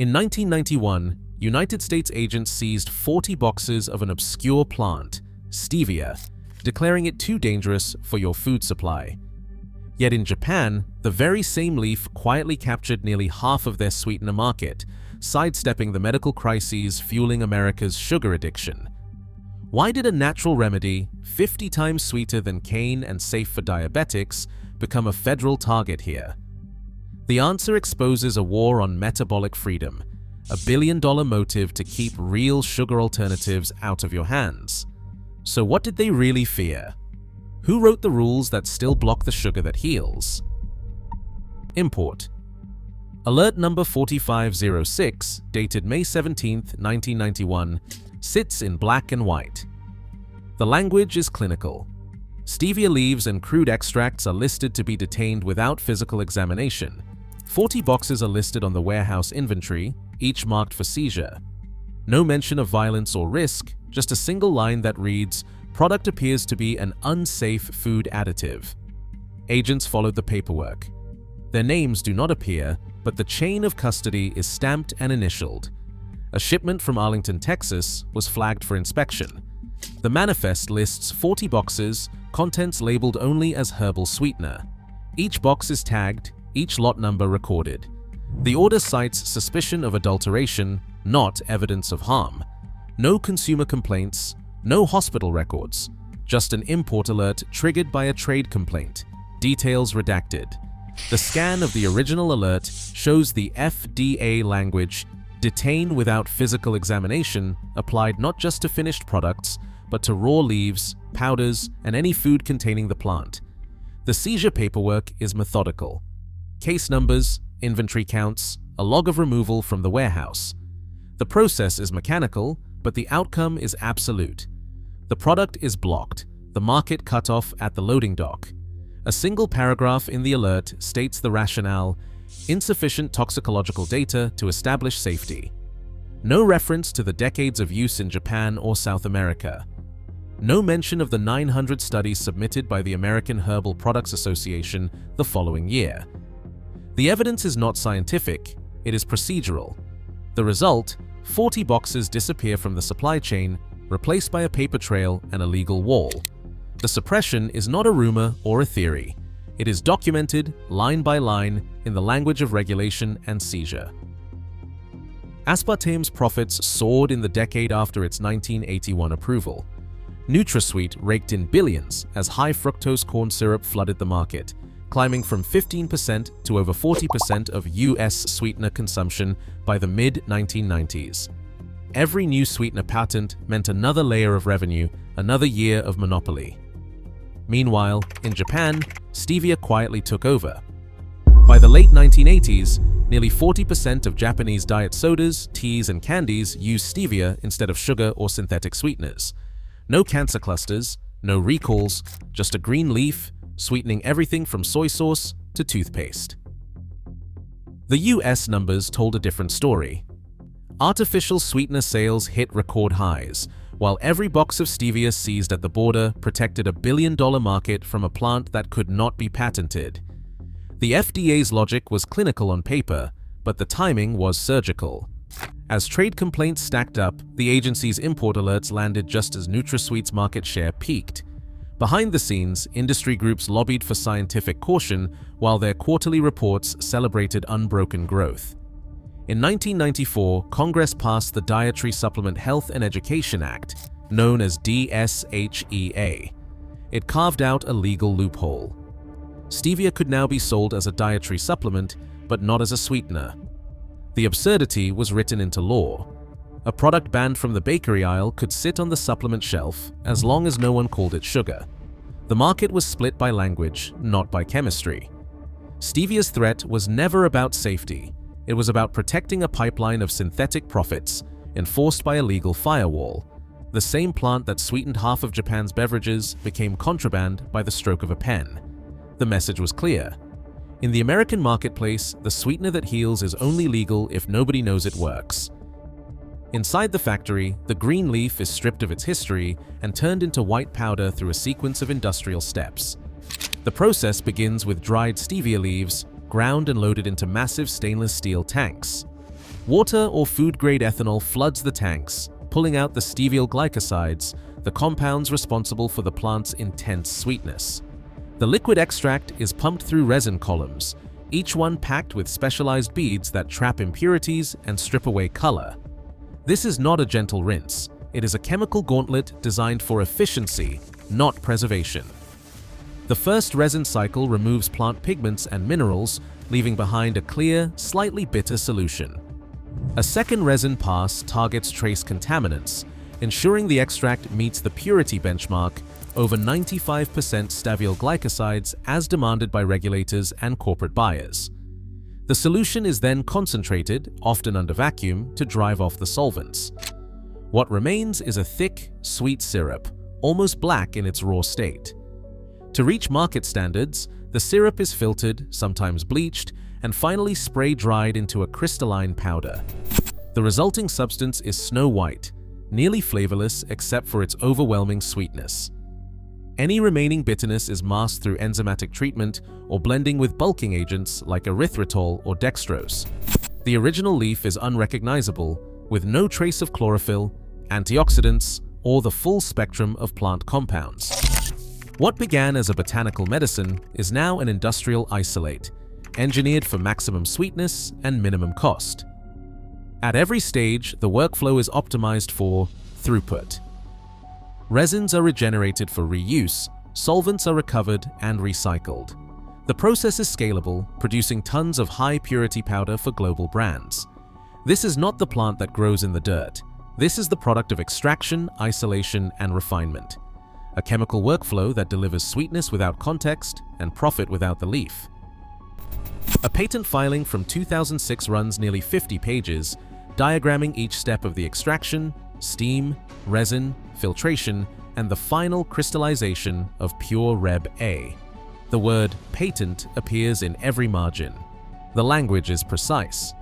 In 1991, United States agents seized 40 boxes of an obscure plant, stevia, declaring it too dangerous for your food supply. Yet in Japan, the very same leaf quietly captured nearly half of their sweetener market, sidestepping the medical crises fueling America's sugar addiction. Why did a natural remedy, 50 times sweeter than cane and safe for diabetics, become a federal target here? The answer exposes a war on metabolic freedom, a billion-dollar motive to keep real sugar alternatives out of your hands. So what did they really fear? Who wrote the rules that still block the sugar that heals? Import. Alert number 4506, dated May 17, 1991, sits in black and white. The language is clinical. Stevia leaves and crude extracts are listed to be detained without physical examination. 40 boxes are listed on the warehouse inventory, each marked for seizure. No mention of violence or risk, just a single line that reads, "Product appears to be an unsafe food additive." Agents followed the paperwork. Their names do not appear, but the chain of custody is stamped and initialed. A shipment from Arlington, Texas, was flagged for inspection. The manifest lists 40 boxes, contents labeled only as herbal sweetener. Each box is tagged, each lot number recorded. The order cites suspicion of adulteration, not evidence of harm. No consumer complaints, no hospital records, just an import alert triggered by a trade complaint, details redacted. The scan of the original alert shows the FDA language, "detain without physical examination," applied not just to finished products, but to raw leaves, powders, and any food containing the plant. The seizure paperwork is methodical. Case numbers, inventory counts, a log of removal from the warehouse. The process is mechanical, but the outcome is absolute. The product is blocked, the market cut off at the loading dock. A single paragraph in the alert states the rationale: insufficient toxicological data to establish safety. No reference to the decades of use in Japan or South America. No mention of the 900 studies submitted by the American Herbal Products Association the following year. The evidence is not scientific, it is procedural. The result: 40 boxes disappear from the supply chain, replaced by a paper trail and a legal wall. The suppression is not a rumor or a theory. It is documented, line by line, in the language of regulation and seizure. Aspartame's profits soared in the decade after its 1981 approval. NutraSweet raked in billions as high-fructose corn syrup flooded the market, climbing from 15% to over 40% of US sweetener consumption by the mid-1990s. Every new sweetener patent meant another layer of revenue, another year of monopoly. Meanwhile, in Japan, stevia quietly took over. By the late 1980s, nearly 40% of Japanese diet sodas, teas, and candies use stevia instead of sugar or synthetic sweeteners. No cancer clusters, no recalls, just a green leaf, sweetening everything from soy sauce to toothpaste. The US numbers told a different story. Artificial sweetener sales hit record highs, while every box of stevia seized at the border protected a billion-dollar market from a plant that could not be patented. The FDA's logic was clinical on paper, but the timing was surgical. As trade complaints stacked up, the agency's import alerts landed just as NutraSweet's market share peaked. Behind the scenes, industry groups lobbied for scientific caution, while their quarterly reports celebrated unbroken growth. In 1994, Congress passed the Dietary Supplement Health and Education Act, known as DSHEA. It carved out a legal loophole. Stevia could now be sold as a dietary supplement, but not as a sweetener. The absurdity was written into law. A product banned from the bakery aisle could sit on the supplement shelf as long as no one called it sugar. The market was split by language, not by chemistry. Stevia's threat was never about safety. It was about protecting a pipeline of synthetic profits, enforced by a legal firewall. The same plant that sweetened half of Japan's beverages became contraband by the stroke of a pen. The message was clear. In the American marketplace, the sweetener that heals is only legal if nobody knows it works. Inside the factory, the green leaf is stripped of its history and turned into white powder through a sequence of industrial steps. The process begins with dried stevia leaves, ground and loaded into massive stainless steel tanks. Water or food-grade ethanol floods the tanks, pulling out the steviol glycosides, the compounds responsible for the plant's intense sweetness. The liquid extract is pumped through resin columns, each one packed with specialized beads that trap impurities and strip away color. This is not a gentle rinse. It is a chemical gauntlet designed for efficiency, not preservation. The first resin cycle removes plant pigments and minerals, leaving behind a clear, slightly bitter solution. A second resin pass targets trace contaminants, ensuring the extract meets the purity benchmark, over 95% steviol glycosides as demanded by regulators and corporate buyers. The solution is then concentrated, often under vacuum, to drive off the solvents. What remains is a thick, sweet syrup, almost black in its raw state. To reach market standards, the syrup is filtered, sometimes bleached, and finally spray-dried into a crystalline powder. The resulting substance is snow white, nearly flavorless except for its overwhelming sweetness. Any remaining bitterness is masked through enzymatic treatment or blending with bulking agents like erythritol or dextrose. The original leaf is unrecognizable, with no trace of chlorophyll, antioxidants, or the full spectrum of plant compounds. What began as a botanical medicine is now an industrial isolate, engineered for maximum sweetness and minimum cost. At every stage, the workflow is optimized for throughput. Resins are regenerated for reuse, solvents are recovered and recycled. The process is scalable, producing tons of high-purity powder for global brands. This is not the plant that grows in the dirt. This is the product of extraction, isolation, and refinement. A chemical workflow that delivers sweetness without context and profit without the leaf. A patent filing from 2006 runs nearly 50 pages, diagramming each step of the extraction, steam, resin, filtration, and the final crystallization of pure Reb A. The word patent appears in every margin. The language is precise.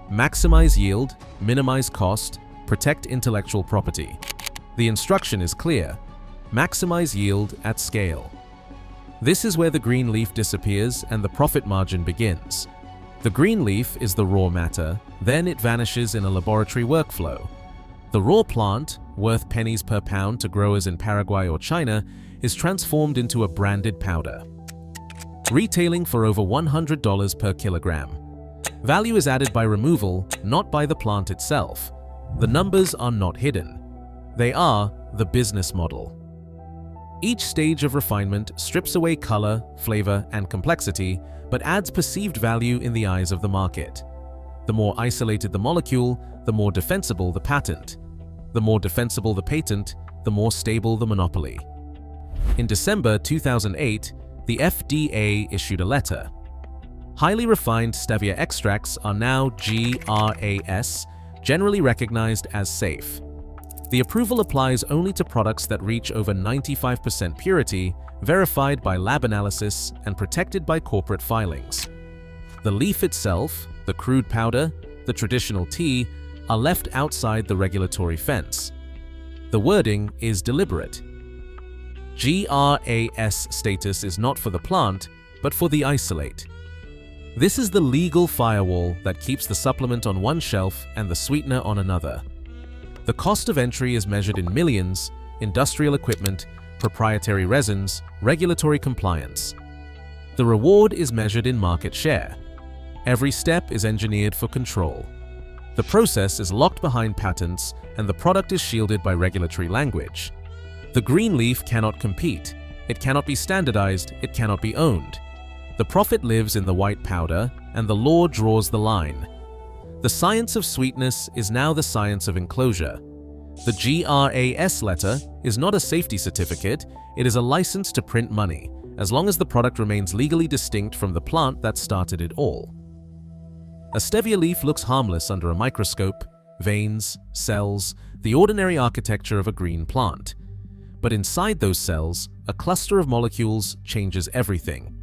Maximize yield, minimize cost, protect intellectual property. The instruction is clear. Maximize yield at scale. This is where the green leaf disappears and the profit margin begins. The green leaf is the raw matter, then it vanishes in a laboratory workflow. The raw plant, worth pennies per pound to growers in Paraguay or China, is transformed into a branded powder, retailing for over $100 per kilogram. Value is added by removal, not by the plant itself. The numbers are not hidden. They are the business model. Each stage of refinement strips away color, flavor, and complexity, but adds perceived value in the eyes of the market. The more isolated the molecule, the more defensible the patent. The more defensible the patent, the more stable the monopoly. In December 2008, the FDA issued a letter. Highly refined stevia extracts are now GRAS, generally recognized as safe. The approval applies only to products that reach over 95% purity, verified by lab analysis and protected by corporate filings. The leaf itself, the crude powder, the traditional tea, are left outside the regulatory fence. The wording is deliberate. GRAS status is not for the plant, but for the isolate. This is the legal firewall that keeps the supplement on one shelf and the sweetener on another. The cost of entry is measured in millions, industrial equipment, proprietary resins, regulatory compliance. The reward is measured in market share. Every step is engineered for control. The process is locked behind patents and the product is shielded by regulatory language. The green leaf cannot compete. It cannot be standardized. It cannot be owned. The profit lives in the white powder and the law draws the line. The science of sweetness is now the science of enclosure. The GRAS letter is not a safety certificate, it is a license to print money, as long as the product remains legally distinct from the plant that started it all. A stevia leaf looks harmless under a microscope, veins, cells, the ordinary architecture of a green plant. But inside those cells, a cluster of molecules changes everything.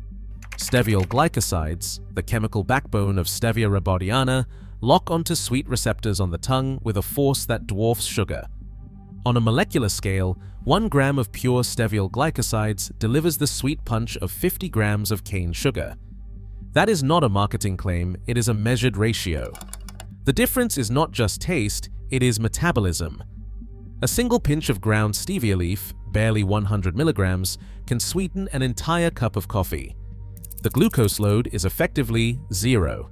Steviol glycosides, the chemical backbone of Stevia rebaudiana, lock onto sweet receptors on the tongue with a force that dwarfs sugar. On a molecular scale, 1 gram of pure steviol glycosides delivers the sweet punch of 50 grams of cane sugar. That is not a marketing claim, it is a measured ratio. The difference is not just taste, it is metabolism. A single pinch of ground stevia leaf, barely 100 milligrams, can sweeten an entire cup of coffee. The glucose load is effectively zero.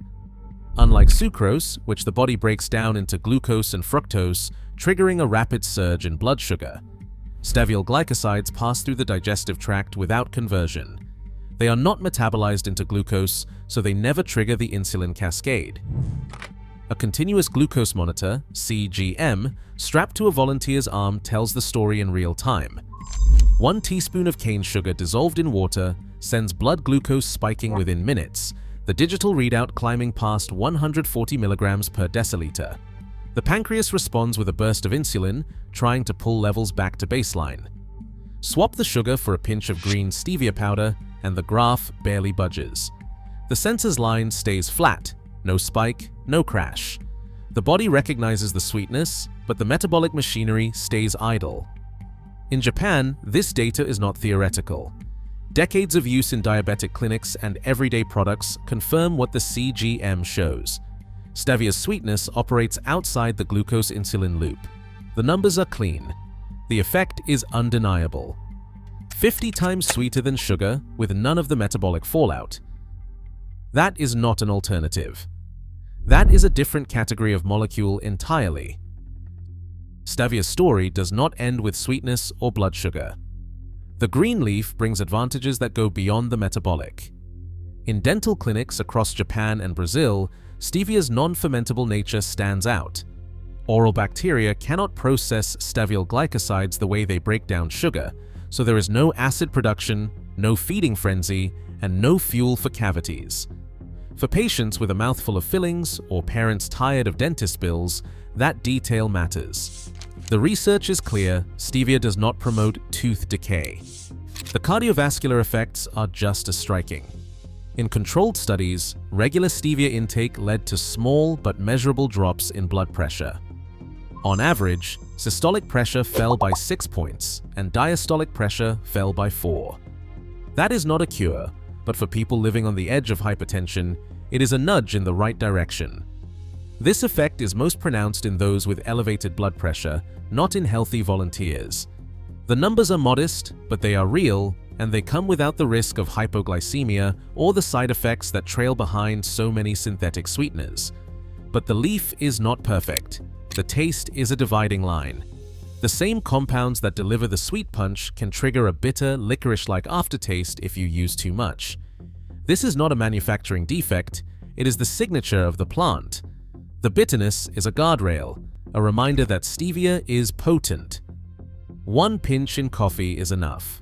Unlike sucrose, which the body breaks down into glucose and fructose, triggering a rapid surge in blood sugar, steviol glycosides pass through the digestive tract without conversion. They are not metabolized into glucose, so they never trigger the insulin cascade. A continuous glucose monitor, CGM, strapped to a volunteer's arm tells the story in real time. 1 teaspoon of cane sugar dissolved in water sends blood glucose spiking within minutes, the digital readout climbing past 140 milligrams per deciliter. The pancreas responds with a burst of insulin, trying to pull levels back to baseline. Swap the sugar for a pinch of green stevia powder, and the graph barely budges. The sensor's line stays flat, no spike, no crash. The body recognizes the sweetness, but the metabolic machinery stays idle. In Japan, this data is not theoretical. Decades of use in diabetic clinics and everyday products confirm what the CGM shows. Stevia's sweetness operates outside the glucose-insulin loop. The numbers are clean. The effect is undeniable. 50 times sweeter than sugar with none of the metabolic fallout. That is not an alternative. That is a different category of molecule entirely. Stevia's story does not end with sweetness or blood sugar. The green leaf brings advantages that go beyond the metabolic. In dental clinics across Japan and Brazil, stevia's non-fermentable nature stands out. Oral bacteria cannot process steviol glycosides the way they break down sugar, so there is no acid production, no feeding frenzy, and no fuel for cavities. For patients with a mouthful of fillings or parents tired of dentist bills, that detail matters. The research is clear, stevia does not promote tooth decay. The cardiovascular effects are just as striking. In controlled studies, regular stevia intake led to small but measurable drops in blood pressure. On average, systolic pressure fell by 6 points and diastolic pressure fell by 4. That is not a cure, but for people living on the edge of hypertension, it is a nudge in the right direction. This effect is most pronounced in those with elevated blood pressure, not in healthy volunteers. The numbers are modest, but they are real, and they come without the risk of hypoglycemia or the side effects that trail behind so many synthetic sweeteners. But the leaf is not perfect. The taste is a dividing line. The same compounds that deliver the sweet punch can trigger a bitter, licorice-like aftertaste if you use too much. This is not a manufacturing defect, it is the signature of the plant. The bitterness is a guardrail, a reminder that stevia is potent. 1 pinch in coffee is enough.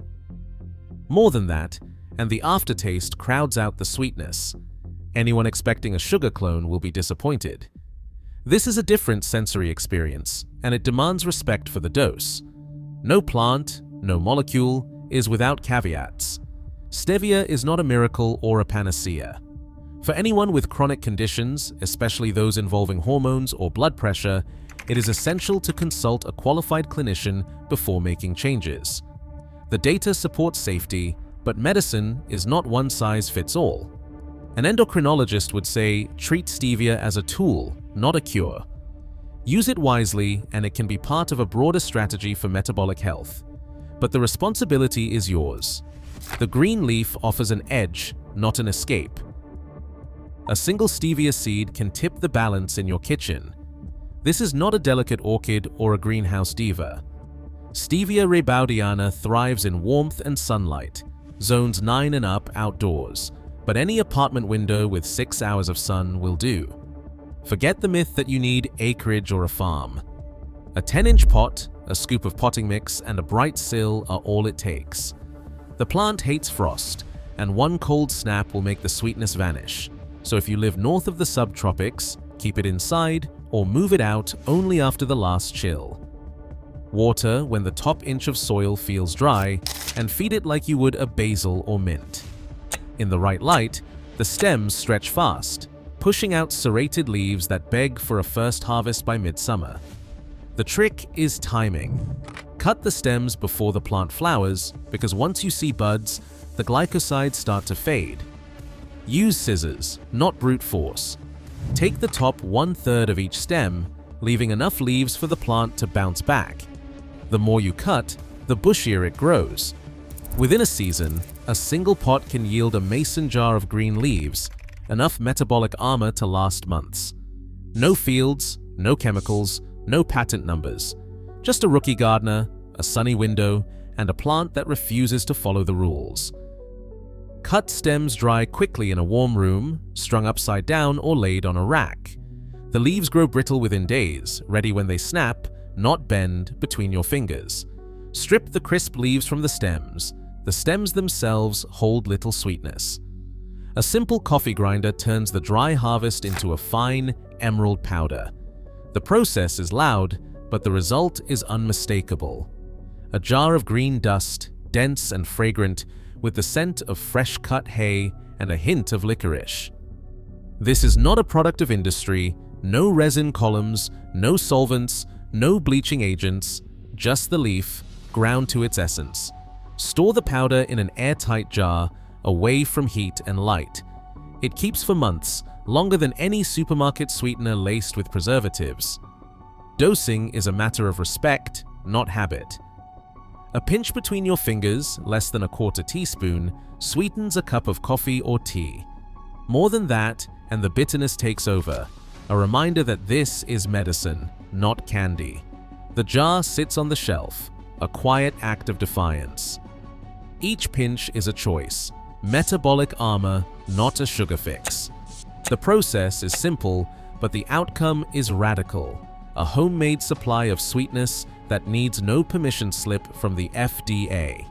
More than that, and the aftertaste crowds out the sweetness. Anyone expecting a sugar clone will be disappointed. This is a different sensory experience, and it demands respect for the dose. No plant, no molecule, is without caveats. Stevia is not a miracle or a panacea. For anyone with chronic conditions, especially those involving hormones or blood pressure, it is essential to consult a qualified clinician before making changes. The data supports safety, but medicine is not one size fits all. An endocrinologist would say, treat stevia as a tool, not a cure. Use it wisely, and it can be part of a broader strategy for metabolic health. But the responsibility is yours. The green leaf offers an edge, not an escape. A single stevia seed can tip the balance in your kitchen. This is not a delicate orchid or a greenhouse diva. Stevia rebaudiana thrives in warmth and sunlight, zones 9 and up outdoors, but any apartment window with 6 hours of sun will do. Forget the myth that you need acreage or a farm. A 10-inch pot, a scoop of potting mix, and a bright sill are all it takes. The plant hates frost, and one cold snap will make the sweetness vanish. So if you live north of the subtropics, keep it inside or move it out only after the last chill. Water when the top inch of soil feels dry, and feed it like you would a basil or mint. In the right light, the stems stretch fast, pushing out serrated leaves that beg for a first harvest by midsummer. The trick is timing. Cut the stems before the plant flowers, because once you see buds, the glycosides start to fade. Use scissors, not brute force. Take the top 1/3 of each stem, leaving enough leaves for the plant to bounce back. The more you cut, the bushier it grows. Within a season, a single pot can yield a mason jar of green leaves, enough metabolic armor to last months. No fields, no chemicals, no patent numbers. Just a rookie gardener, a sunny window, and a plant that refuses to follow the rules. Cut stems dry quickly in a warm room, strung upside down or laid on a rack. The leaves grow brittle within days, ready when they snap, not bend between your fingers. Strip the crisp leaves from the stems. The stems themselves hold little sweetness. A simple coffee grinder turns the dry harvest into a fine, emerald powder. The process is loud, but the result is unmistakable. A jar of green dust, dense and fragrant, with the scent of fresh-cut hay and a hint of licorice. This is not a product of industry, no resin columns, no solvents, no bleaching agents, just the leaf, ground to its essence. Store the powder in an airtight jar, away from heat and light. It keeps for months, longer than any supermarket sweetener laced with preservatives. Dosing is a matter of respect, not habit. A pinch between your fingers, less than a quarter teaspoon, sweetens a cup of coffee or tea. More than that, and the bitterness takes over, a reminder that this is medicine, not candy. The jar sits on the shelf, a quiet act of defiance. Each pinch is a choice, metabolic armor, not a sugar fix. The process is simple, but the outcome is radical, a homemade supply of sweetness that needs no permission slip from the FDA.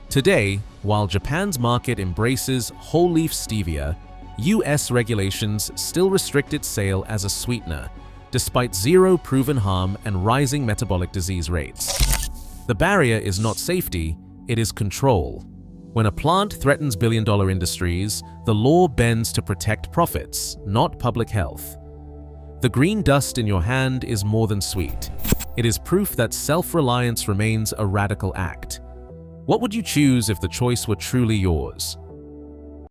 Today, while Japan's market embraces whole-leaf stevia, US regulations still restrict its sale as a sweetener, despite zero proven harm and rising metabolic disease rates. The barrier is not safety, it is control. When a plant threatens billion-dollar industries, the law bends to protect profits, not public health. The green dust in your hand is more than sweet. It is proof that self-reliance remains a radical act. What would you choose if the choice were truly yours?